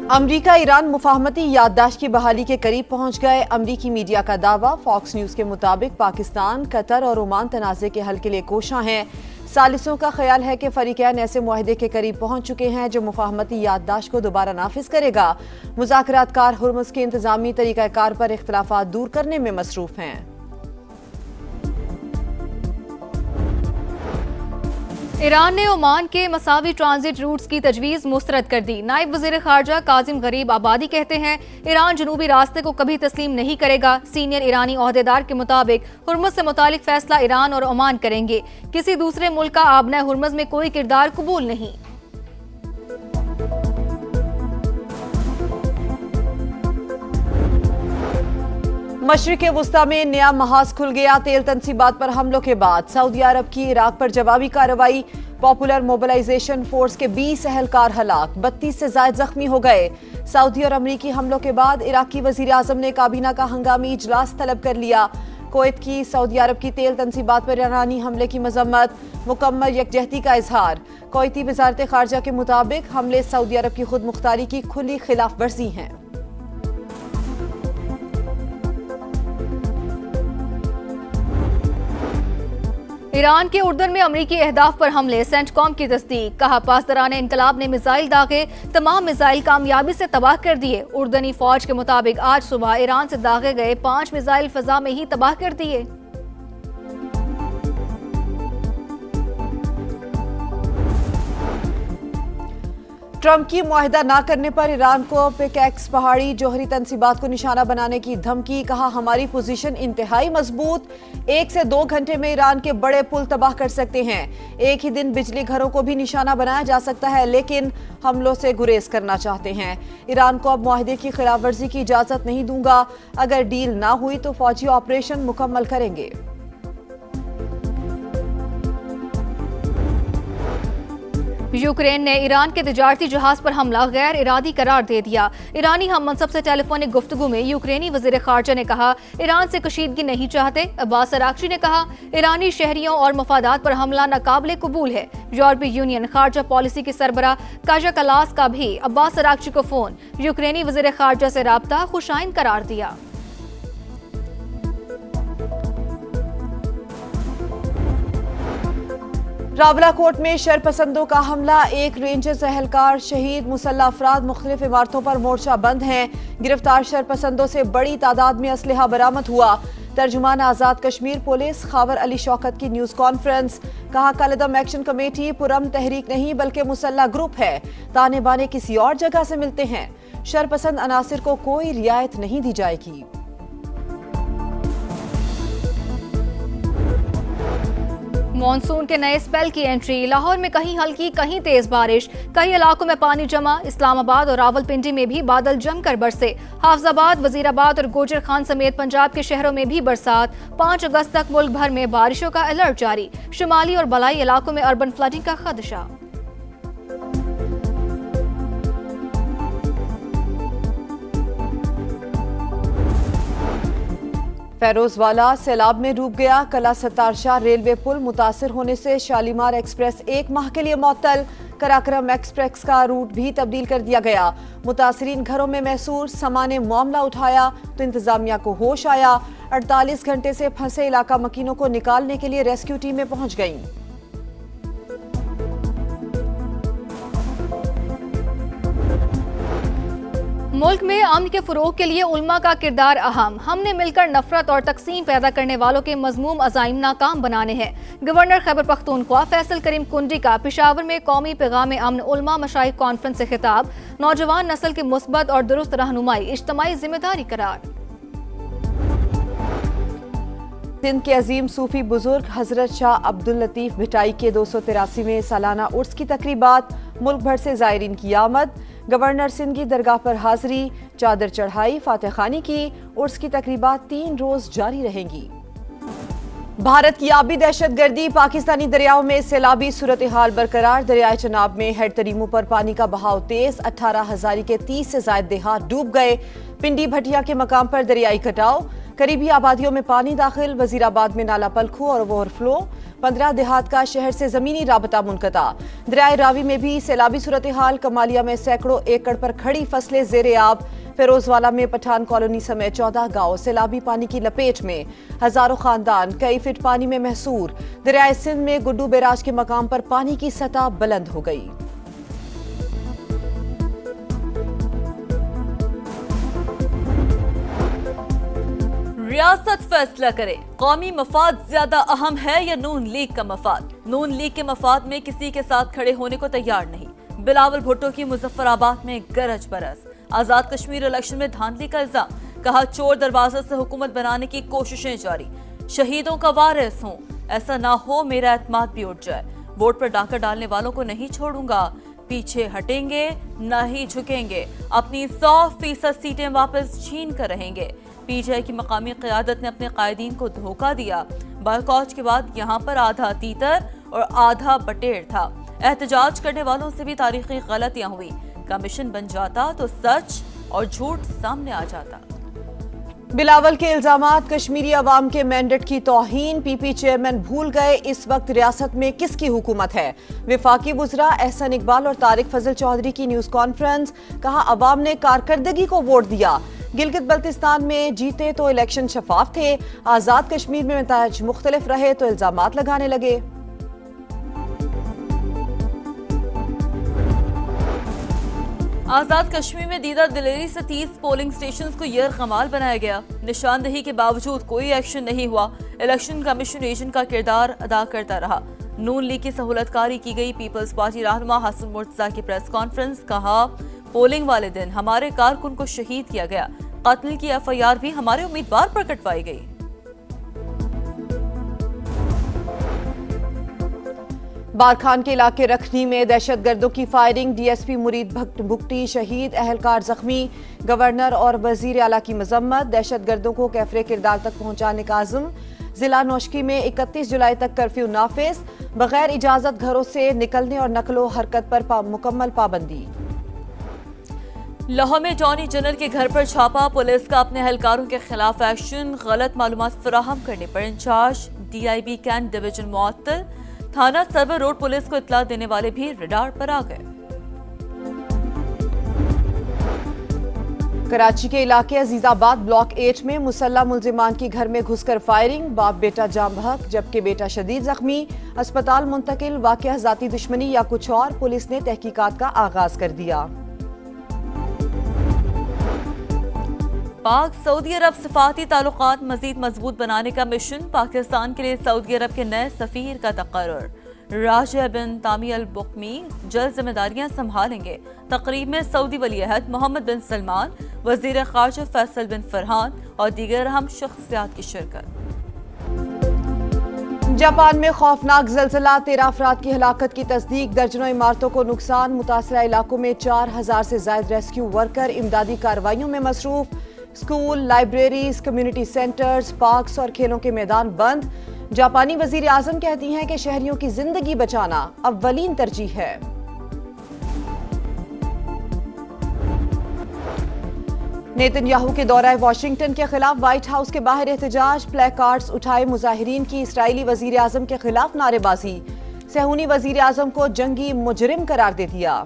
अमरीका Iran मुफाहमती याददाश्त की बहाली के करीब पहुंच गए। अमरीकी मीडिया का दावा। फॉक्स न्यूज के मुताबिक पाकिस्तान, कतर और ओमान तनाज़े के हल के लिए कोशां हैं। सालिसों का ख्याल है कि फरीकैन ऐसे मुआहदे के करीब पहुंच चुके हैं जो मुफाहमती याददाश्त को दोबारा नाफिज करेगा। मुज़ाकरातकार हुर्मुज़ के इंतजामी तरीक़ाकार पर इख्तलाफात दूर करने में मसरूफ हैं। ईरान ने ओमान के मसावी ट्रांजिट रूट्स की तजवीज़ मुस्तरद कर दी। नायब वज़ीर ख़ारजा काजिम गरीब आबादी कहते हैं ईरान जनूबी रास्ते को कभी तस्लीम नहीं करेगा। सीनियर ईरानी ओहदेदार के मुताबिक हुर्मुज़ से मुतालिक फैसला ईरान और ओमान करेंगे। किसी दूसरे मुल्क का आबना हुर्मुज़ में कोई किरदार कबूल नहीं। मशरिक़ वुस्ता में नया महाज खुल गया। तेल तनसीबात पर हमलों के बाद सऊदी अरब की इराक पर जवाबी कार्रवाई। पॉपुलर मोबिलाइजेशन फोर्स के 20 अहलकार हलाक, 32 से ज्यादा जख्मी हो गए। सऊदी और अमरीकी हमलों के बाद इराकी वजीर आजम ने काबीना का हंगामी इजलास तलब कर लिया। कुवैत की सऊदी अरब की तेल तनसीबात पर ईरानी हमले की मजम्मत, मुकम्मल यकजहती का इजहार। कुवैती वजारत खारजा के मुताबिक हमले सऊदी अरब की खुद मुख्तारी की खुली खिलाफ वर्जी हैं। ईरान के उर्दन में अमरीकी अहदाफ पर हमले, सेंटकॉम की तस्दीक। कहा पासदारान इनकलाब ने मिसाइल दागे, तमाम मिसाइल कामयाबी से तबाह कर दिए। उर्दनी फौज के मुताबिक आज सुबह ईरान से दागे गए 5 मिसाइल फजा में ही तबाह कर दिए। ट्रंप की मुआहिदा न करने पर ईरान को पिकैक्स पहाड़ी जोहरी तनसीबात को निशाना बनाने की धमकी। कहा हमारी पोजीशन इंतहाई मजबूत। 1 से 2 घंटे में ईरान के बड़े पुल तबाह कर सकते हैं। एक ही दिन बिजली घरों को भी निशाना बनाया जा सकता है, लेकिन हमलों से गुरेज करना चाहते हैं। ईरान को अब मुआहिदे की खिलाफ वर्जी की इजाजत नहीं दूंगा। अगर डील ना हुई तो फौजी ऑपरेशन मुकम्मल करेंगे। यूक्रेन ने ईरान के तिजारती जहाज पर हमला गैर इरादी करार दे दिया। ईरानी हम मनसब से टेलीफोनिक गुफ्तगू में यूक्रेनी वज़ीर ख़ारजा ने कहा ईरान से कशीदगी नहीं चाहते। अब्बास अराक्ची ने कहा ईरानी शहरियों और मफादात पर हमला नाकाबिले कबूल है। यूरोपीय यूनियन खारजा पॉलिसी की सरबरा काजा कलास का भी अब्बास अराक्ची को फोन, यूक्रेनी वज़ीर ख़ारजा से राब्ता खुशाइन करार दिया। रावलाकोट में शरपसंदों का हमला, एक रेंजर्स एहलकार शहीद। मुसल्लह अफराद मुख्तलिफ इमारतों पर मोर्चा बंद हैं। गिरफ्तार शरपसंदों से बड़ी तादाद में असलहा बरामद हुआ। तर्जुमान आज़ाद कश्मीर पुलिस खावर अली शौकत की न्यूज़ कॉन्फ्रेंस। कहा कलदम एक्शन कमेटी पुरम तहरीक नहीं बल्कि मुसल्लह ग्रुप है। ताने बाने किसी और जगह से मिलते हैं। शरपसंद अनासिर को कोई रियायत नहीं दी जाएगी। मॉनसून के नए स्पेल की एंट्री। लाहौर में कहीं हल्की कहीं तेज बारिश, कई इलाकों में पानी जमा। इस्लामाबाद और रावलपिंडी में भी बादल जमकर बरसे। हाफजाबाद, वजीराबाद और गोजर खान समेत पंजाब के शहरों में भी बरसात। 5 अगस्त तक मुल्क भर में बारिशों का अलर्ट जारी। शुमाली और बलाई इलाकों में अर्बन फ्लडिंग का खदशा। फैरोजवाला सैलाब में डूब गया। कला सतारशाह रेलवे पुल मुतासिर होने से शालीमार एक्सप्रेस 1 माह के लिए मुअत्तल। कराक्रम एक्सप्रेस का रूट भी तब्दील कर दिया गया। मुतासिरीन घरों में महसूर। समा ने मामला उठाया तो इंतजामिया को होश आया। 48 घंटे से फंसे इलाका मकीनों को निकालने के लिए रेस्क्यू टीमें पहुंच गईं। मुल्क में अमन के फरोग के लिए उल्मा का किरदार अहम। हमने मिलकर नफरत और तकसीम पैदा करने वालों के मजमूम अज़ाइम नाकाम बनाने हैं। गवर्नर खैबर पख्तूनख्वा फैसल करीम कुंडी का पेशावर में कौमी पैगाम अमन उल्मा मशाइख कॉन्फ्रेंस से खिताब। नौजवान नस्ल की मुस्बत और दुरुस्त रहनुमाई इज्तिमाई जिम्मेदारी करार। सिंध के अजीम सूफी बुजुर्ग हजरत शाह अब्दुल लतीफ भिटाई के 283वें सालाना उर्स की तकरीबात। मुल्क भर से ज़ायरीन की आमद। गवर्नर सिंध की दरगाह पर हाजिरी, चादर चढ़ाई, फातह खानी की। उर्स की तकरीबात 3 रोज जारी रहेंगी। भारत की आबी दहशतगर्दी, पाकिस्तानी दरियाओं में सैलाबी सूरत हाल बरकरार। दरियाए चनाब में हेड तरीमू पर पानी का बहाव तेज, 18 हजारी के 30 से ज्यादा देहात डूब गए। पिंडी भटिया के मकाम पर दरियाई कटाव, करीबी आबादियों में पानी दाखिल। वजीराबाद में नाला पलखू और ओवरफ्लो, 15 देहात का शहर से जमीनी राबता मुनक़ता। दरियाए रावी में भी सैलाबी सूरत हाल, कमालिया में सैकड़ों एकड़ पर खड़ी फसलें ज़ेरे आब। फिरोजवाला में पठान कॉलोनी समेत 14 गांव सैलाबी पानी की लपेट में, हजारों खानदान कई फीट पानी में महसूर। दरियाए सिंध में गुड्डू बैराज के मकाम पर पानी की सतह बुलंद हो गई। रियासत फैसला करे, कौमी मफाद ज्यादा अहम है या नून लीग का मफाद। नून लीग के मफाद में किसी के साथ खड़े होने को तैयार नहीं। बिलावल भुट्टो की मुजफ्फराबाद में गरज बरस। आजाद कश्मीर इलेक्शन में धांधली का इल्जाम, कहा चोर दरवाजे से हुकूमत बनाने की कोशिशें जारी। शहीदों का वारिस हूं, ऐसा ना हो मेरा एतमाद भी उठ जाए। वोट पर डाका डालने वालों को नहीं छोड़ूंगा, पीछे हटेंगे न ही झुकेंगे। अपनी 100% सीटें वापस छीन कर रहेंगे। पीटीआई की मकामी क़यादत ने अपने कायदीन को धोखा दिया। बायकॉट के बाद यहाँ पर आधा तीतर और आधा बटेर था। एहतजाज करने वालों से भी तारीखी गलतियां हुई। कमीशन बन जाता तो सच और झूठ सामने आ जाता। बिलावल के इल्जामात, कश्मीरी अवाम के मैंडेट की तौहीन। पीपी चेयरमैन भूल गए इस वक्त रियासत में किसकी हुकूमत है। विफाकी वुज़रा एहसन इकबाल और तारिक फजल चौधरी की न्यूज कॉन्फ्रेंस, कहा अवाम ने कारकर्दगी को वोट दिया। गिलगित बल्तिस्तान में जीते तो इलेक्शन शफाफ थे, आजाद कश्मीर में नतायज मुख्तलिफ रहे तो इल्जामात लगाने लगे। आजाद कश्मीर में दीदा दिलेरी से 30 पोलिंग स्टेशंस को यर कमाल बनाया गया। निशानदही के बावजूद कोई एक्शन नहीं हुआ। इलेक्शन कमीशन एजेंट का किरदार अदा करता रहा। नून लीग की सहूलतकारी की गई। पीपल्स पार्टी रहनुमा हसन मुर्तजा की प्रेस कॉन्फ्रेंस, कहा पोलिंग वाले दिन हमारे कारकुन को शहीद किया गया। कत्ल की एफआईआर भी हमारे उम्मीदवार पर कटवाई गई। बारखान के इलाके रखनी में दहशतगर्दों की फायरिंग, डीएसपी मुरीद भुगटी शहीद, अहलकार जख्मी। गवर्नर और वजीर आला की मजम्मत, दहशतगर्दों को कैफरे किरदार तक पहुंचाने का आज़म। जिला नौशकी में 31 जुलाई तक कर्फ्यू नाफिज, बगैर इजाजत घरों से निकलने और नकलो हरकत पर मुकम्मल पाबंदी। लाहौर में जॉनी जनरल के घर पर छापा, पुलिस का अपने एहलकारों के खिलाफ एक्शन। गलत मालूमात फराहम करने पर इंचार्ज डीआईबी कैंट डिवीजन मुअत्तल। थाना सर्वर रोड पुलिस को इत्तला देने वाले भी रडार पर आ गए। कराची के इलाके अजीजाबाद ब्लॉक 8 में मुसल्ला मुल्जिमान की घर में घुसकर फायरिंग, बाप बेटा जाम बहक जबकि बेटा शदीद जख्मी। अस्पताल मुंतकिल, वाकया जाती दुश्मनी या कुछ और, पुलिस ने तहकीकात का आगाज कर दिया। पाक सऊदी अरब सिफाती ताल्लुकात मजीद मजबूत बनाने का मिशन, पाकिस्तान के लिए सऊदी अरब के नए सफीर का तकर्रुर। राजा बिन तामी अल बुकमी जल्द जिम्मेदारियां संभालेंगे। तकरीब में सऊदी वली अहद मोहम्मद बिन सलमान, वजीर खारजा फैसल बिन फरहान और दीगर अहम शख्सियात की शिरकत। जापान में खौफनाक ज़लज़ला, 13 अफराद की हलाकत की तस्दीक, दर्जनों इमारतों को नुकसान। मुतासरा इलाकों में 4000 से ज्यादा रेस्क्यू वर्कर इमदादी कार्रवाइयों में मसरूफ। School, libraries, community centres, parks और खेलों के मैदान बंद। जापानी वजीर आजम कहती हैं कि शहरियों की जिंदगी बचाना अव्वलीन तरजीह है। नेतन्याहू के दौरा वाशिंगटन के खिलाफ व्हाइट हाउस के बाहर एहतजाज, प्ले कार्ड्स उठाए मुजाहिरीन की। इसराइली वजीर आजम के खिलाफ नारेबाजी, सहूनी वजीर आजम को जंगी मुजरिम करार दे दिया।